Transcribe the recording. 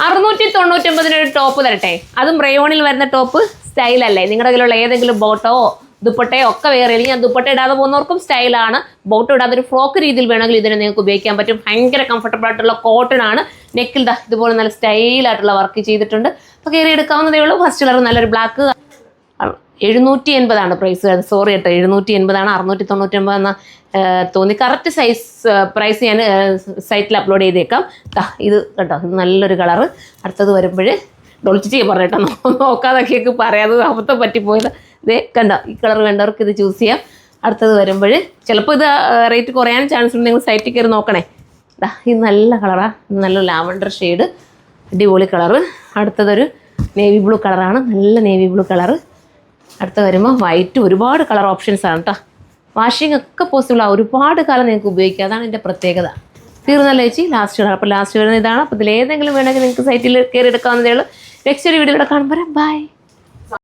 699 top തരട്ടെ. അതും റയോണിൽ വരുന്ന ടോപ്പ് സ്റ്റൈലല്ലേ? നിങ്ങളുടെ കയ്യിലുള്ള ഏതെങ്കിലും ബോട്ടോ ദുപ്പട്ടയോ ഒക്കെ വേറെ, ഞാൻ ദുപ്പട്ട ഇടാതെ പോകുന്നവർക്കും സ്റ്റൈലാണ്. ബോട്ടോ ഇടാതെ ഒരു ഫ്രോക്ക് രീതിയിൽ വേണമെങ്കിൽ ഇതിനെ നിങ്ങൾക്ക് ഉപയോഗിക്കാൻ പറ്റും. ഭയങ്കര കംഫർട്ടബിൾ ആയിട്ടുള്ള കോട്ടൺ ആണ്. നെക്കിൽ ഇതുപോലെ നല്ല സ്റ്റൈലായിട്ടുള്ള വർക്ക് ചെയ്തിട്ടുണ്ട്. അപ്പോൾ കയറി എടുക്കാവുന്നതേ ഉള്ളൂ. ഫസ്റ്റ് കളർ നല്ലൊരു ബ്ലാക്ക്. 780 പ്രൈസ്. സോറി കേട്ടോ, 780 699 എന്ന തോന്നി. കറക്റ്റ് സൈസ് പ്രൈസ് ഞാൻ സൈറ്റിൽ അപ്ലോഡ് ചെയ്തേക്കാം. ഇത് കേട്ടോ, ഇത് നല്ലൊരു കളറ്. അടുത്തത് വരുമ്പോൾ ഡോൾച്ചിറ്റി പറഞ്ഞേട്ടോ, നോക്കാതൊക്കെയൊക്കെ പറയാതെ അബദ്ധം പറ്റിപ്പോയത്. ഇതേ കണ്ടോ, ഈ കളർ വേണ്ടവർക്ക് ഇത് ചൂസ് ചെയ്യാം. അടുത്തത് വരുമ്പോൾ ചിലപ്പോൾ ഇത് റേറ്റ് കുറയാനും ചാൻസ് ഉണ്ട്. നിങ്ങൾ സൈറ്റിൽ കയറി നോക്കണേ. ഇത് നല്ല കളറാണ്, നല്ല ലാവൻഡർ ഷെയ്ഡ്, അടിപൊളി കളറ്. അടുത്തതൊരു നേവി ബ്ലൂ കളറാണ്, നല്ല നേവി ബ്ലൂ കളറ്. അടുത്ത വരുമ്പോൾ വൈറ്റ്. ഒരുപാട് കളർ ഓപ്ഷൻസ് ആണ് കേട്ടോ. വാഷിംഗ് ഒക്കെ പോസിബിളാണ്, ഒരുപാട് കാലം നിങ്ങൾക്ക് ഉപയോഗിക്കാം. അതാണ് എൻ്റെ പ്രത്യേകത. തീർന്നല്ല ചേച്ചി, ലാസ്റ്റ് കളർ. അപ്പോൾ ലാസ്റ്റ് വരുന്നത് ഇതാണ്. അപ്പോൾ ഇതിലേതെങ്കിലും വേണമെങ്കിൽ നിങ്ങൾക്ക് സൈറ്റിൽ കയറി എടുക്കാവുന്നതേ ഉള്ളൂ. നെക്സ്റ്റ് ഒരു വീഡിയോയുടെ കാണുമ്പോൾ ബൈ.